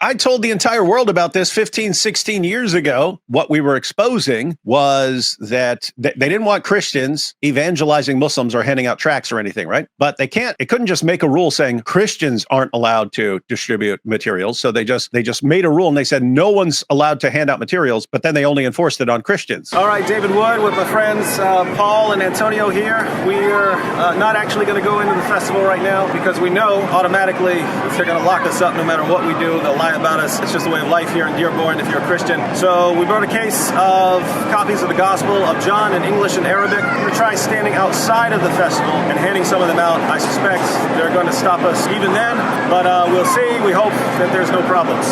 I told the entire world about this 15, 16 years ago. What we were exposing was that they didn't want Christians evangelizing Muslims or handing out tracts or anything, right? But they couldn't just make a rule saying Christians aren't allowed to distribute materials. So they just made a rule and they said no one's allowed to hand out materials, but then they only enforced it on Christians. All right, David Wood with my friends Paul and Antonio here. We're not actually going to go into the festival right now because we know automatically if they're going to lock us up no matter what we do, they'll lie about us. It's just the way of life here in Dearborn if you're a Christian. So we brought a case of copies of the Gospel of John in English and Arabic. We're going to try standing outside of the festival and handing some of them out. I suspect they're going to stop us even then, but we'll see. We hope that there's no problems.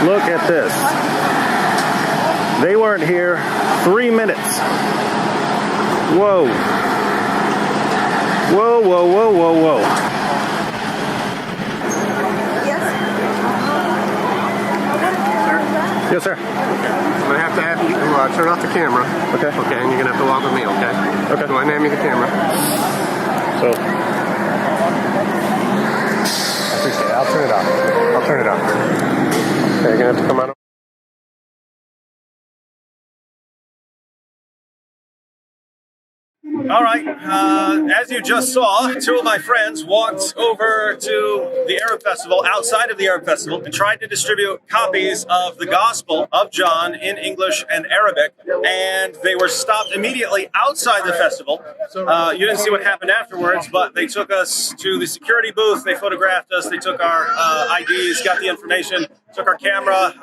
Look at this. They weren't here 3 minutes. Whoa. Whoa, whoa, whoa, whoa, whoa. Yes, sir. I'm going to have you turn off the camera. Okay. Okay, and you're going to have to walk with me, okay? Okay. Go ahead and hand me the camera. So, I appreciate it. I'll turn it off. Okay, you're going to have to come out. all right, as you just saw, two of my friends walked over to the Arab Festival, outside of the Arab Festival, and tried to distribute copies of the Gospel of John in English and Arabic, and they were stopped immediately outside the festival. You didn't see what happened afterwards, but they took us to the security booth, they photographed us, they took our IDs, got the information, took our camera,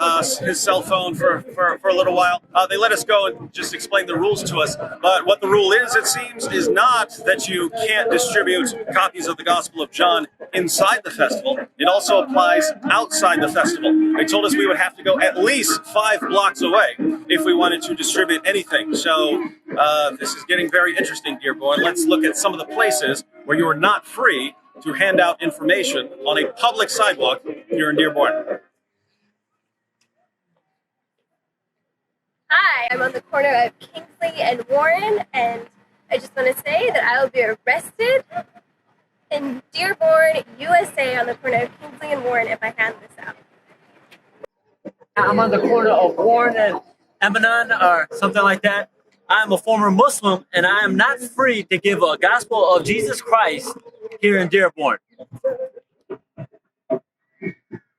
his cell phone for a little while. They let us go and just explain the rules to us, but what the rule is, it seems, is not that you can't distribute copies of the Gospel of John inside the festival. It also applies outside the festival. They told us we would have to go at least 5 blocks away if we wanted to distribute anything. So this is getting very interesting, Dearborn. Let's look at some of the places where you are not free to hand out information on a public sidewalk here in Dearborn. Hi, I'm on the corner of Kingsley and Warren, and I just want to say that I will be arrested in Dearborn, USA, on the corner of Kingsley and Warren if I hand this out. I'm on the corner of Warren and Emanon or something like that. I'm a former Muslim, and I am not free to give a gospel of Jesus Christ here in Dearborn.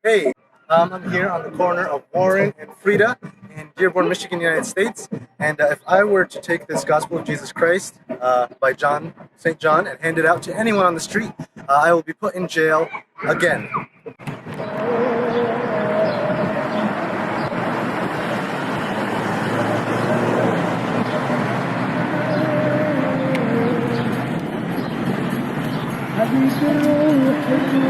Hey, I'm here on the corner of Warren and Frida in Dearborn, Michigan, United States. And if I were to take this Gospel of Jesus Christ by St. John, and hand it out to anyone on the street, I will be put in jail again.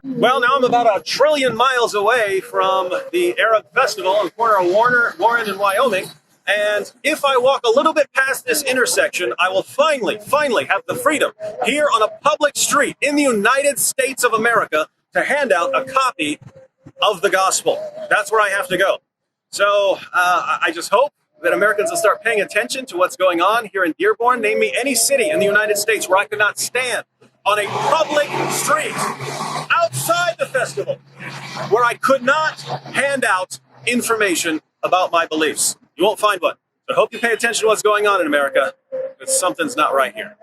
Well, now I'm about 1 trillion miles away from the Arab Festival on the corner of Warren and Wyoming. And if I walk a little bit past this intersection, I will finally have the freedom here on a public street in the United States of America to hand out a copy of the gospel. That's where I have to go. So I just hope that Americans will start paying attention to what's going on here in Dearborn. Name me any city in the United States where I could not stand on a public street outside the festival where I could not hand out information about my beliefs. You won't find one. So I hope you pay attention to what's going on in America, because something's not right here.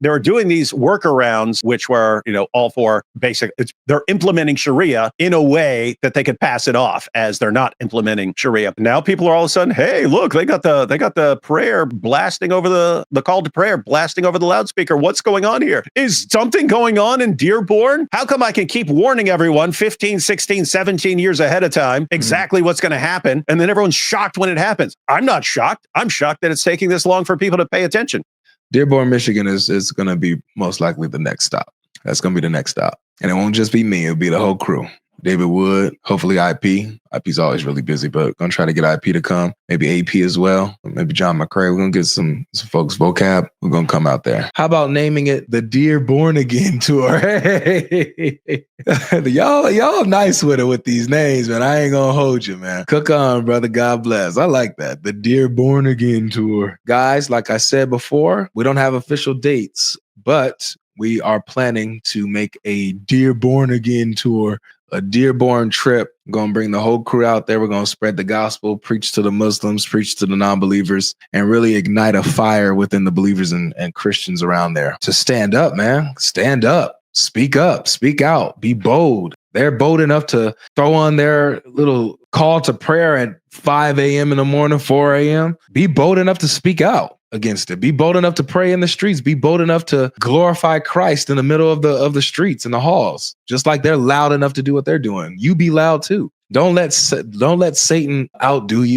They're doing these workarounds, which were, all for basic. They're implementing Sharia in a way that they could pass it off as they're not implementing Sharia. Now people are all of a sudden, hey, look, they got the prayer blasting over the call to prayer blasting over the loudspeaker. What's going on here? Is something going on in Dearborn? How come I can keep warning everyone 15, 16, 17 years ahead of time exactly what's going to happen, and then everyone's shocked when it happens? I'm not shocked. I'm shocked that it's taking this long for people to pay attention. Dearborn, Michigan is going to be most likely the next stop. That's going to be the next stop. And it won't just be me. It'll be the whole crew. David Wood, hopefully IP. IP's always really busy, but gonna try to get IP to come. Maybe AP as well. Maybe John McCrae. We're gonna get some folks vocab. We're gonna come out there. How about naming it the Dearborn Again Tour? Hey, y'all nice with it with these names, man. I ain't gonna hold you, man. Cook on, brother. God bless. I like that. The Dearborn Again Tour. Guys, like I said before, we don't have official dates, but we are planning to make a Dearborn Again tour, a Dearborn trip. We're going to bring the whole crew out there. We're going to spread the gospel, preach to the Muslims, preach to the non-believers, and really ignite a fire within the believers and Christians around there to stand up, man. Stand up, speak out, be bold. They're bold enough to throw on their little call to prayer at 5 a.m. in the morning, 4 a.m. Be bold enough to speak out against it. Be bold enough to pray in the streets. Be bold enough to glorify Christ in the middle of the streets and the halls, just like they're loud enough to do what they're doing. You be loud too. Don't let Satan outdo you.